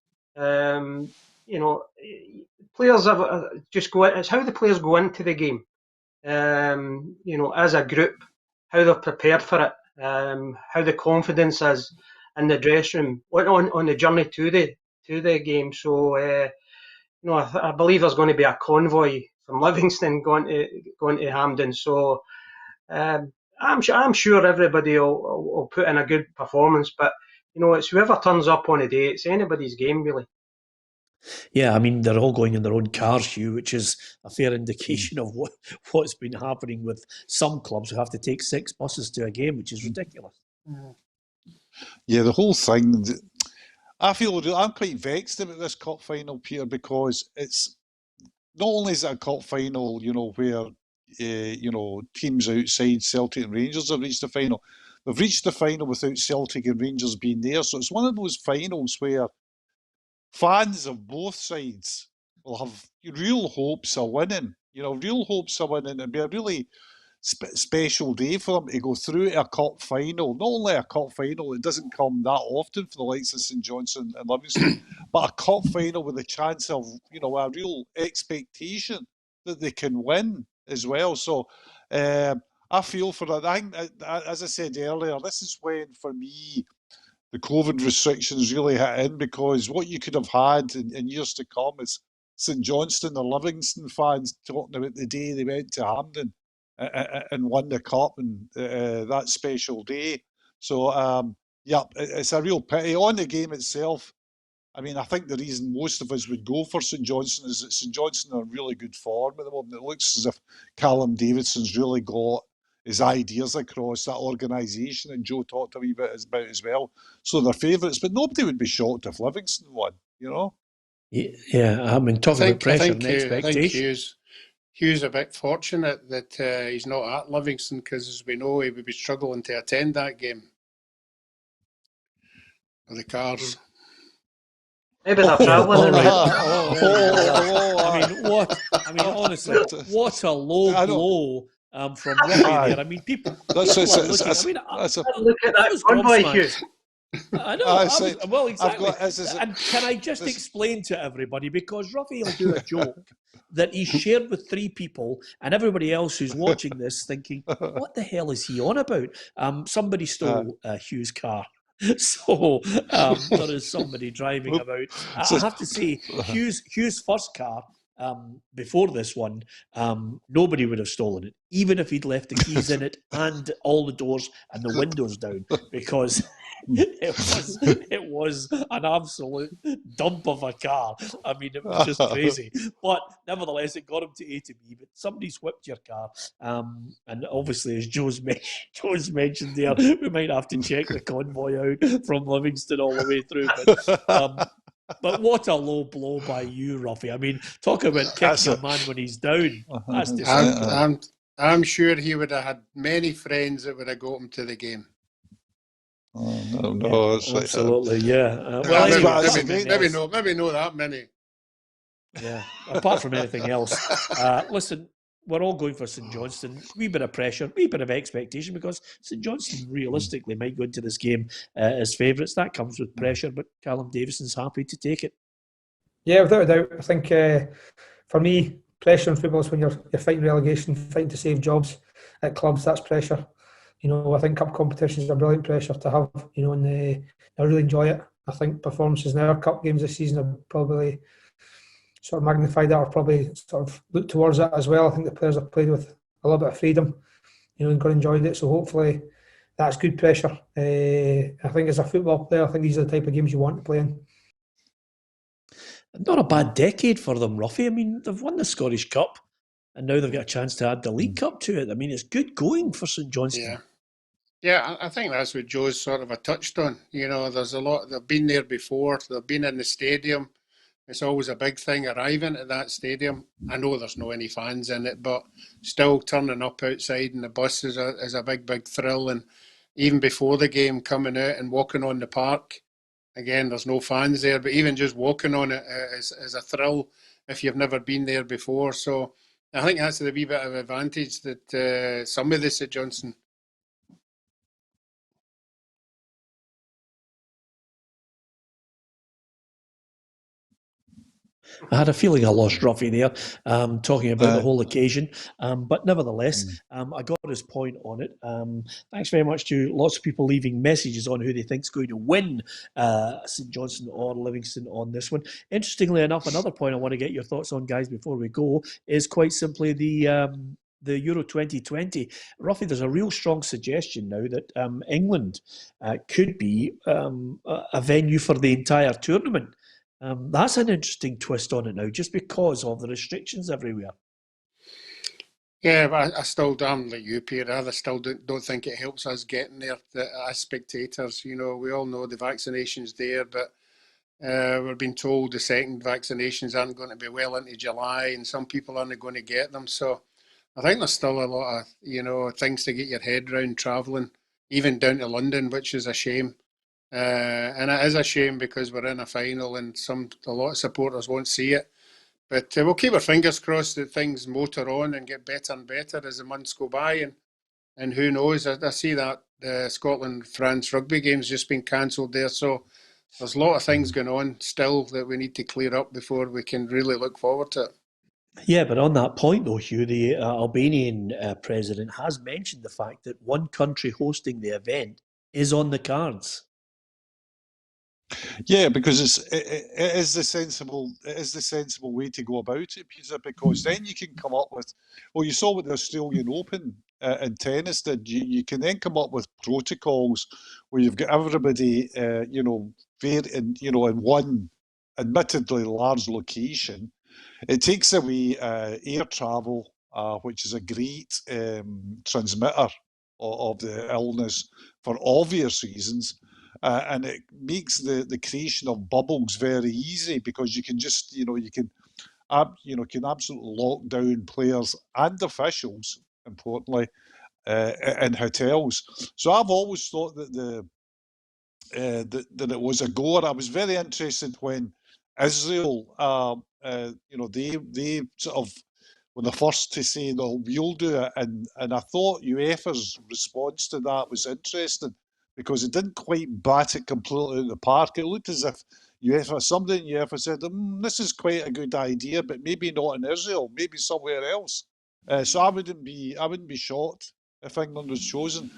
S9: Players have just go. It's how the players go into the game. As a group, how they're prepared for it. How the confidence is in the dressing room on the journey to the game. So I believe there's going to be a convoy from Livingston going to Hampden. So I'm sure everybody will put in a good performance. But it's whoever turns up on a day. It's anybody's game, really.
S2: Yeah, I mean, they're all going in their own cars, Hugh, which is a fair indication of what's been happening with some clubs who have to take 6 buses to a game, which is ridiculous.
S8: Yeah, the whole thing, I'm quite vexed about this cup final, Peter, because it's not only is it a cup final, where teams outside Celtic and Rangers have reached the final. They've reached the final without Celtic and Rangers being there, so it's one of those finals where fans of both sides will have real hopes of winning. Real hopes of winning. It'd be a really special day for them to go through to a cup final. Not only a cup final, it doesn't come that often for the likes of St Johnstone and Livingston, but a cup final with a chance of, a real expectation that they can win as well. So I feel for that. I think, as I said earlier, this is when, for me, the COVID restrictions really hit in, because what you could have had in years to come is St Johnstone or Livingston fans talking about the day they went to Hampden and won the cup, and that special day. So, it's a real pity. On the game itself, I mean, I think the reason most of us would go for St Johnstone is that St Johnstone are in really good form at the moment. It looks as if Callum Davidson's really got his ideas across that organisation, and Joe talked a wee bit about as well. So they're favourites, but nobody would be shocked if Livingston won,
S2: Yeah, I mean, talking about pressure and expectation.
S7: I think Hugh's a bit fortunate that he's not at Livingston, because, as we know, he would be struggling to attend that game with the cars.
S9: Maybe they're travelling.
S2: I mean, honestly, what a low blow from Roughie there. I mean, people are looking.
S9: Look at that convoy, Hugh.
S2: I know. Well, exactly. And can I just explain to everybody, because Roughie will do a joke that he shared with 3 people, and everybody else who's watching this thinking, what the hell is he on about? Somebody stole Hugh's car. So there is somebody driving about. I have to say, Hugh's first car, before this one, nobody would have stolen it, even if he'd left the keys in it and all the doors and the windows down, because it was an absolute dump of a car. I mean, it was just crazy. But nevertheless, it got him to A to B. But somebody's whipped your car, and obviously, as Joe's mentioned there, we might have to check the convoy out from Livingston all the way through. But what a low blow by you, Roughie. I mean, talk about kicking a man when he's down. That's disgusting.
S7: I'm sure he would have had many friends that would have got him to the game.
S8: Oh, no,
S2: yeah, absolutely, yeah.
S7: Maybe not that many.
S2: Yeah, apart from anything else. Listen, we're all going for St Johnstone. Wee bit of pressure, wee bit of expectation, because St Johnstone realistically might go into this game as favourites. That comes with pressure, but Callum Davidson's happy to take it.
S13: Yeah, without a doubt. I think for me, pressure in football is when you're fighting relegation, fighting to save jobs at clubs. That's pressure. I think cup competitions are brilliant pressure to have. And I really enjoy it. I think performances in our cup games this season have probably sort of magnified that, or probably sort of looked towards that as well. I think the players have played with a little bit of freedom, and got enjoyed it. So hopefully that's good pressure. I think as a football player, I think these are the type of games you want to play in.
S2: Not a bad decade for them, Roughie. I mean, they've won the Scottish Cup, and now they've got a chance to add the League Cup to it. I mean, it's good going for St Johnstone.
S7: Yeah, I think that's what Joe's sort of touched on. There's a lot. They've been there before. They've been in the stadium. It's always a big thing arriving at that stadium. I know there's no any fans in it, but still turning up outside in the bus is a big, big thrill. And even before the game, coming out and walking on the park, again, there's no fans there, but even just walking on it is a thrill if you've never been there before. So I think that's the wee bit of advantage that some of this at Johnstone.
S2: I had a feeling I lost Roughie there, talking about the whole occasion. But nevertheless, I got his point on it. Thanks very much to lots of people leaving messages on who they think is going to win St Johnstone or Livingston on this one. Interestingly enough, another point I want to get your thoughts on, guys, before we go, is quite simply the Euro 2020. Roughie, there's a real strong suggestion now that England could be a venue for the entire tournament. That's an interesting twist on it now, just because of the restrictions everywhere.
S7: Yeah, but I still damn like you, Pierre. I still don't think it helps us getting there as spectators. We all know the vaccination's there, but We're being told the second vaccinations aren't going to be well into July, and some people aren't going to get them. So I think there's still a lot of, things to get your head around travelling, even down to London, which is a shame. And it is a shame because we're in a final and a lot of supporters won't see it. But we'll keep our fingers crossed that things motor on and get better and better as the months go by. And who knows? I see that the Scotland-France rugby game's just been cancelled there. So there's a lot of things going on still that we need to clear up before we can really look forward to it.
S2: Yeah, but on that point though, Hugh, the Albanian president has mentioned the fact that one country hosting the event is on the cards.
S8: Yeah, because it is the sensible way to go about it, Peter. Because then you can come up with, well, you saw with the Australian Open in tennis that you can then come up with protocols where you've got everybody, in one admittedly large location. It takes away air travel, which is a great transmitter of the illness for obvious reasons. And it makes the creation of bubbles very easy because you can just, can absolutely lock down players and officials, importantly, in hotels. So I've always thought that that it was a goer. I was very interested when Israel, they sort of were the first to say, no, we'll do it. And I thought UEFA's response to that was interesting because it didn't quite bat it completely out of the park. It looked as if somebody in UEFA said, this is quite a good idea, but maybe not in Israel, maybe somewhere else. So I wouldn't be shocked if England was chosen.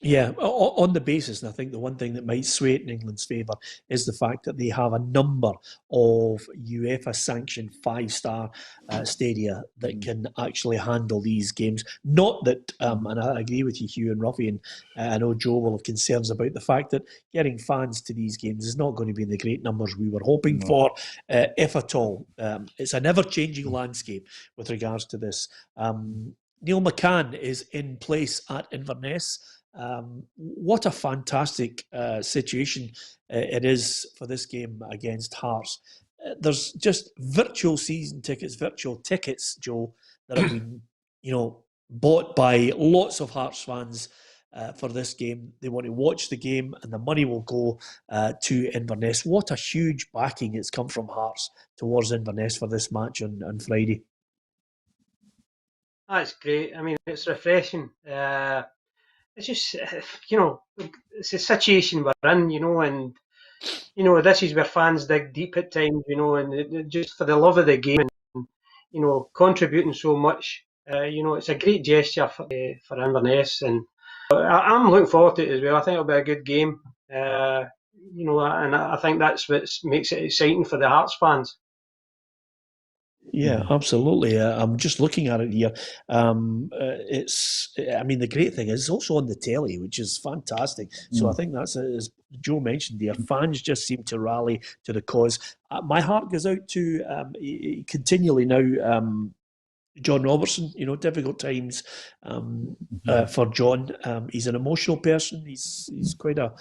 S2: Yeah, on the basis, and I think the one thing that might sway it in England's favour is the fact that they have a number of UEFA-sanctioned five-star stadia that can actually handle these games. Not that, and I agree with you, Hugh and Roughie, and I know Joe will have concerns about the fact that getting fans to these games is not going to be in the great numbers we were hoping for, if at all. It's an ever-changing landscape with regards to this. Neil McCann is in place at Inverness. What a fantastic situation it is for this game against Hearts. There's just virtual tickets, Joe, that have been, bought by lots of Hearts fans for this game. They want to watch the game, and the money will go to Inverness. What a huge backing it's come from Hearts towards Inverness for this match on Friday.
S9: That's great. I mean, it's refreshing. It's just, it's a situation we're in, and, this is where fans dig deep at times, and just for the love of the game and, contributing so much, it's a great gesture for Inverness. And I'm looking forward to it as well. I think it'll be a good game, and I think that's what makes it exciting for the Hearts fans.
S2: Yeah, absolutely. I'm just looking at it here. The great thing is it's also on the telly, which is fantastic. So I think that's, as Joe mentioned there, fans just seem to rally to the cause. My heart goes out to continually now John Robertson. Difficult times for John. He's an emotional person. He's quite a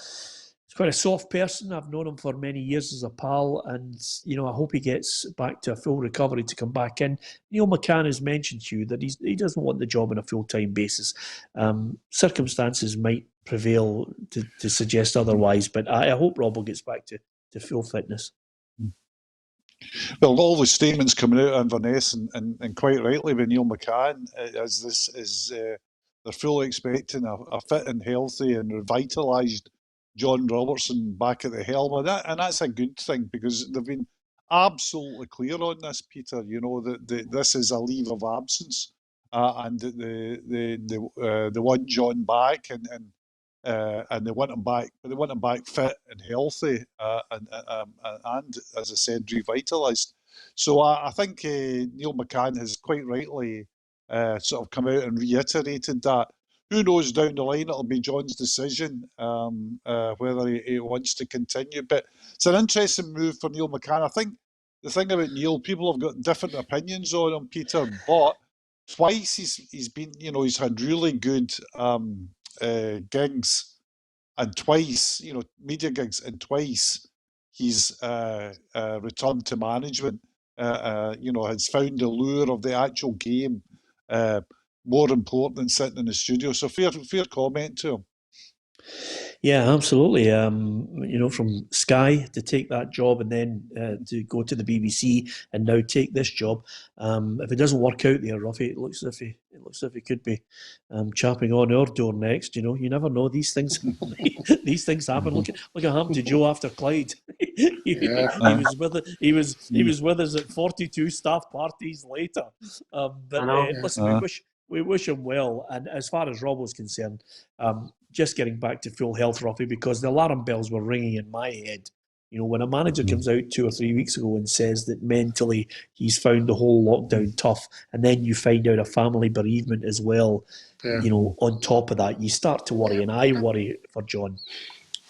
S2: soft person. I've known him for many years as a pal, and I hope he gets back to a full recovery to come back in. Neil McCann has mentioned to you that he doesn't want the job on a full-time basis. Circumstances might prevail to suggest otherwise, but I hope Robbo gets back to full fitness.
S8: Well, all the statements coming out of Inverness, and quite rightly with Neil McCann, they're fully expecting a fit and healthy and revitalised John Robertson back at the helm, and that's a good thing because they've been absolutely clear on this, Peter. That this is a leave of absence, and they want John back, and they want him back, but they want him back fit and healthy, and as I said, revitalised. So I think Neil McCann has quite rightly sort of come out and reiterated that. Who knows, down the line it'll be John's decision whether he wants to continue. But it's an interesting move for Neil McCann. I think the thing about Neil, people have got different opinions on him, Peter, but twice he's been, he's had really good gigs, and twice, media gigs, and twice he's returned to management, has found the lure of the actual game more important than sitting in the studio. So fair comment to him.
S2: Yeah, absolutely. From Sky to take that job and then to go to the BBC and now take this job. If it doesn't work out there, Roughie, it looks as if he could be chapping on our door next. You never know. These things these things happen. Look at what happened to Joe after Clyde. he was with us at 42 staff parties later. Listen, we wish him well. And as far as Rob was concerned, just getting back to full health, Roughie, because the alarm bells were ringing in my head. When a manager comes out 2 or 3 weeks ago and says that mentally he's found the whole lockdown tough, and then you find out a family bereavement as well, on top of that, you start to worry, and I worry for John.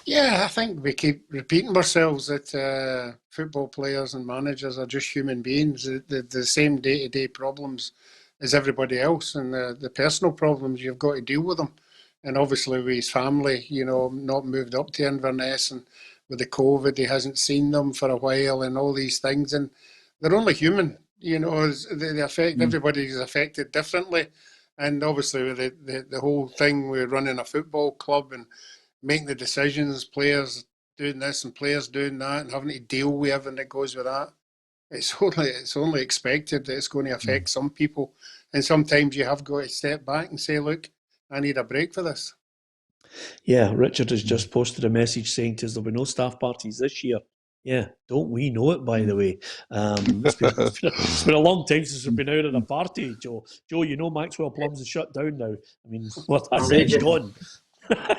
S7: Yeah, I think we keep repeating ourselves that football players and managers are just human beings, the same day-to-day problems as everybody else, and the personal problems, you've got to deal with them. And obviously with his family, not moved up to Inverness, and with the COVID, he hasn't seen them for a while and all these things. And they're only human, they affect, everybody's affected differently. And obviously with the whole thing with running a football club and making the decisions, players doing this and players doing that and having to deal with everything that goes with that, it's only expected that it's going to affect some people. And sometimes you have got to step back and say, look, I need a break for this.
S2: Yeah, Richard has just posted a message saying to us there'll be no staff parties this year. Yeah, don't we know it, by the way? It's been a long time since we've been out at a party, Joe. Joe, Maxwell Plums is shut down now. I mean, that's it, it's gone.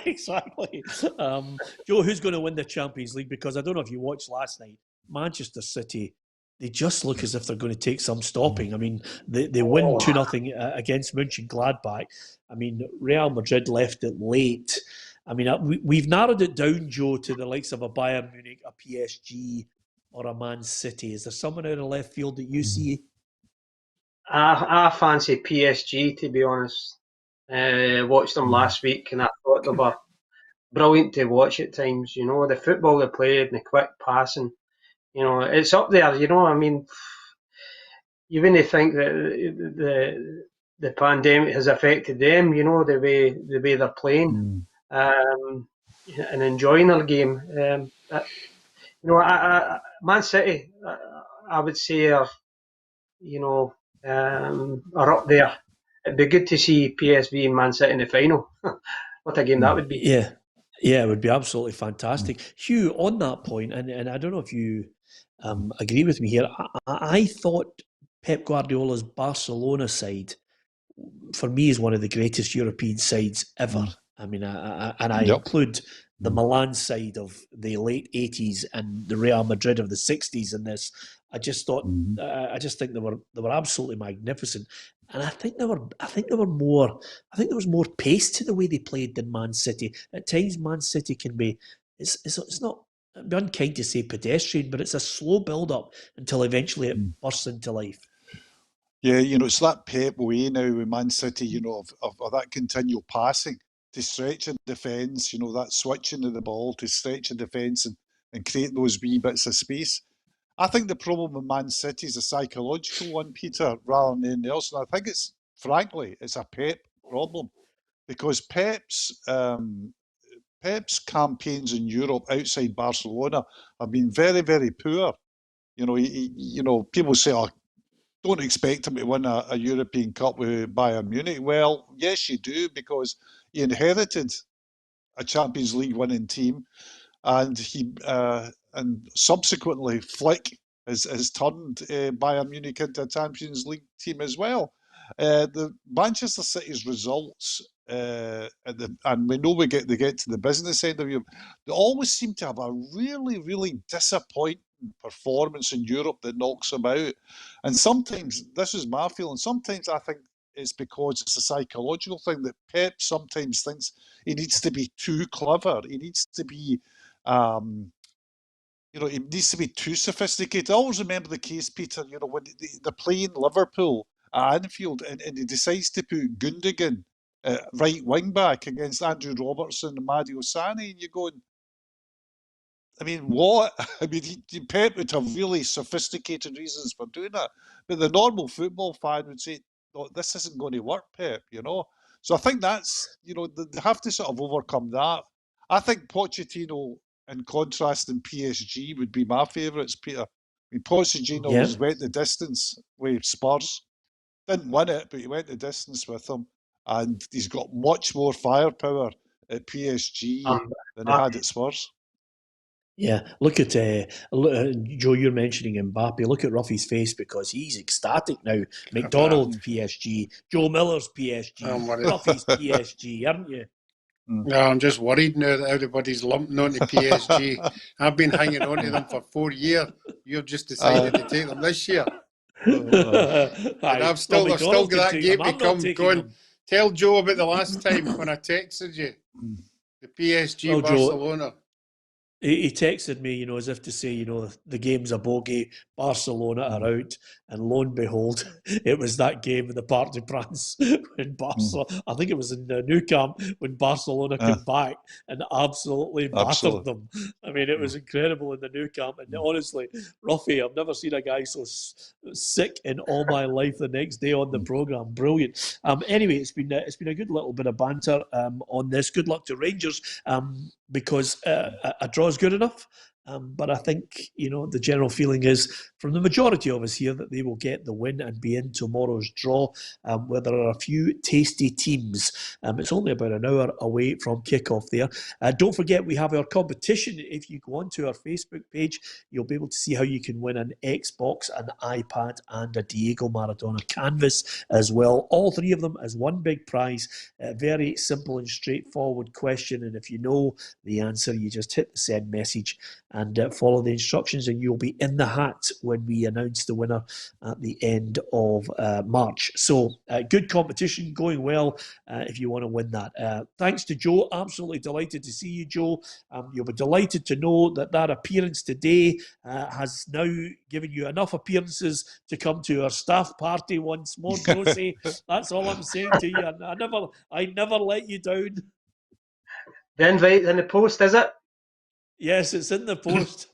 S2: Exactly. Joe, who's going to win the Champions League? Because I don't know if you watched last night, Manchester City, they just look as if they're going to take some stopping. I mean, they win 2-0 against Mönchengladbach. I mean, Real Madrid left it late. I mean, we've narrowed it down, Joe, to the likes of a Bayern Munich, a PSG, or a Man City. Is there someone out of left field that you see?
S9: I fancy PSG, to be honest. Watched them last week, and I thought they were brilliant to watch at times. The football they played and the quick passing. It's up there. I mean, you wouldn't think that the pandemic has affected them. The way they're playing and enjoying their game. Man City, I would say are up there. It'd be good to see PSV and Man City in the final. What a game that would be.
S2: Yeah, it would be absolutely fantastic. Hugh, on that point, and I don't know if you agree with me here, I thought Pep Guardiola's Barcelona side, for me, is one of the greatest European sides ever. I mean, I include the Milan side of the late 80s and the Real Madrid of the 60s in this. I just thought, I just think they were absolutely magnificent, and I think there was more pace to the way they played than Man City. At times, Man City can be, it's not, it'd be unkind to say pedestrian, but it's a slow build up until eventually it bursts into life.
S8: Yeah, it's that Pep way now with Man City, of that continual passing to stretch a defence, that switching of the ball to stretch a defence and create those wee bits of space. I think the problem with Man City is a psychological one, Peter, rather than anything else. And I think frankly, it's a Pep problem, because Pep's campaigns in Europe outside Barcelona have been very, very poor. People say, don't expect him to win a European Cup with Bayern Munich. Well, yes, you do, because he inherited a Champions League winning team, and he and subsequently Flick has turned Bayern Munich into a Champions League team as well. The Manchester City's results, and we know they get to the business end of it, they always seem to have a really, really disappointing performance in Europe that knocks them out. And sometimes, this is my feeling, sometimes I think it's because it's a psychological thing that Pep sometimes thinks he needs to be too clever. He needs to be, he needs to be too sophisticated. I always remember the case, Peter, when they're playing Liverpool at Anfield and he decides to put Gundogan right wing back against Andrew Robertson and Mario Sane, and you're going, I mean, what? I mean, Pep would have really sophisticated reasons for doing that. But the normal football fan would say, no, this isn't going to work, Pep, you know? So I think that's, you know, they have to sort of overcome that. I think Pochettino, in contrast, in PSG would be my favourites, Peter. I mean, Pochettino's went the distance with Spurs. Didn't win it, but he went the distance with them. And he's got much more firepower at PSG than he had at Spurs.
S2: Yeah, look at Joe. You're mentioning Mbappe. Look at Roughie's face because he's ecstatic now. McDonald's PSG, Joe Miller's PSG, Roughie's PSG, aren't you?
S7: No, I'm just worried now that everybody's lumping onto PSG. I've been hanging on to them for 4 years. You've just decided to take them this year. And I've still got that game to come. Going, tell Joe about the last time when I texted you. The PSG Barcelona.
S2: Joe, he texted me, you know, as if to say, you know, the game's a bogey, Barcelona are out, and lo and behold, it was that game in the Parc des Princes when Barcelona, I think it was in the Nou Camp, when Barcelona came back and absolutely battered them. I mean, it was incredible in the Nou Camp, and honestly, Roughie, I've never seen a guy so sick in all my life the next day on the programme. Brilliant. Anyway, it's been a good little bit of banter on this. Good luck to Rangers, because a draw is good enough. But I think, you know, the general feeling is from the majority of us here that they will get the win and be in tomorrow's draw, where there are a few tasty teams. It's only about an hour away from kickoff there. Don't forget, we have our competition. If you go onto our Facebook page, you'll be able to see how you can win an Xbox, an iPad, and a Diego Maradona canvas as well. All three of them as one big prize. A very simple and straightforward question. And if you know the answer, you just hit the send message and follow the instructions, and you'll be in the hat when we announce the winner at the end of March. So good competition, going well if you want to win that. Thanks to Joe. Absolutely delighted to see you, Joe. You'll be delighted to know that appearance today has now given you enough appearances to come to our staff party once more, Josie. That's all I'm saying to you. I never let you down.
S9: The invite in the post, is it?
S2: Yes, it's in the post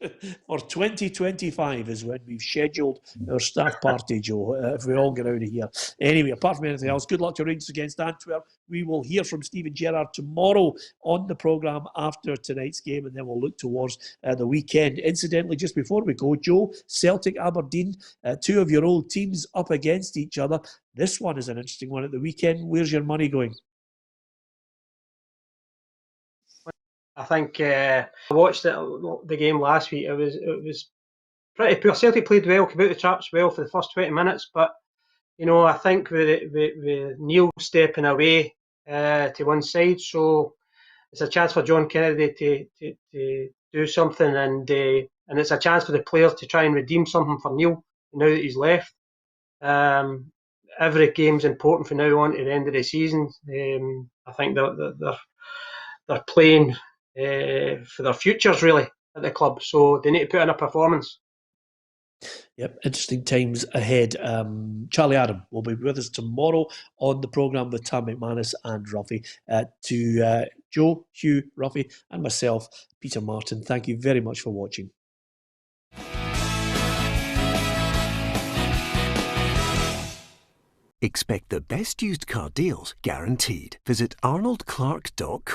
S2: for 2025 is when we've scheduled our staff party, Joe, if we all get out of here. Anyway, apart from anything else, good luck to Rangers against Antwerp. We will hear from Steven Gerrard tomorrow on the programme after tonight's game, and then we'll look towards the weekend. Incidentally, just before we go, Joe, Celtic, Aberdeen, two of your old teams up against each other. This one is an interesting one at the weekend. Where's your money going?
S9: I think I watched the game last week. It was pretty poor. Celtic played well, came out the traps well for the first 20 minutes, but you know, I think with Neil stepping away to one side, so it's a chance for John Kennedy to do something, and it's a chance for the players to try and redeem something for Neil now that he's left. Every game's important from now on to the end of the season. I think they're playing for their futures, really, at the club. So they need to put in a performance.
S2: Yep, interesting times ahead. Charlie Adam will be with us tomorrow on the programme with Tam McManus and Roughie. To Joe, Hugh, Roughie, and myself, Peter Martin, thank you very much for watching.
S1: Expect the best used car deals guaranteed. Visit arnoldclark.com.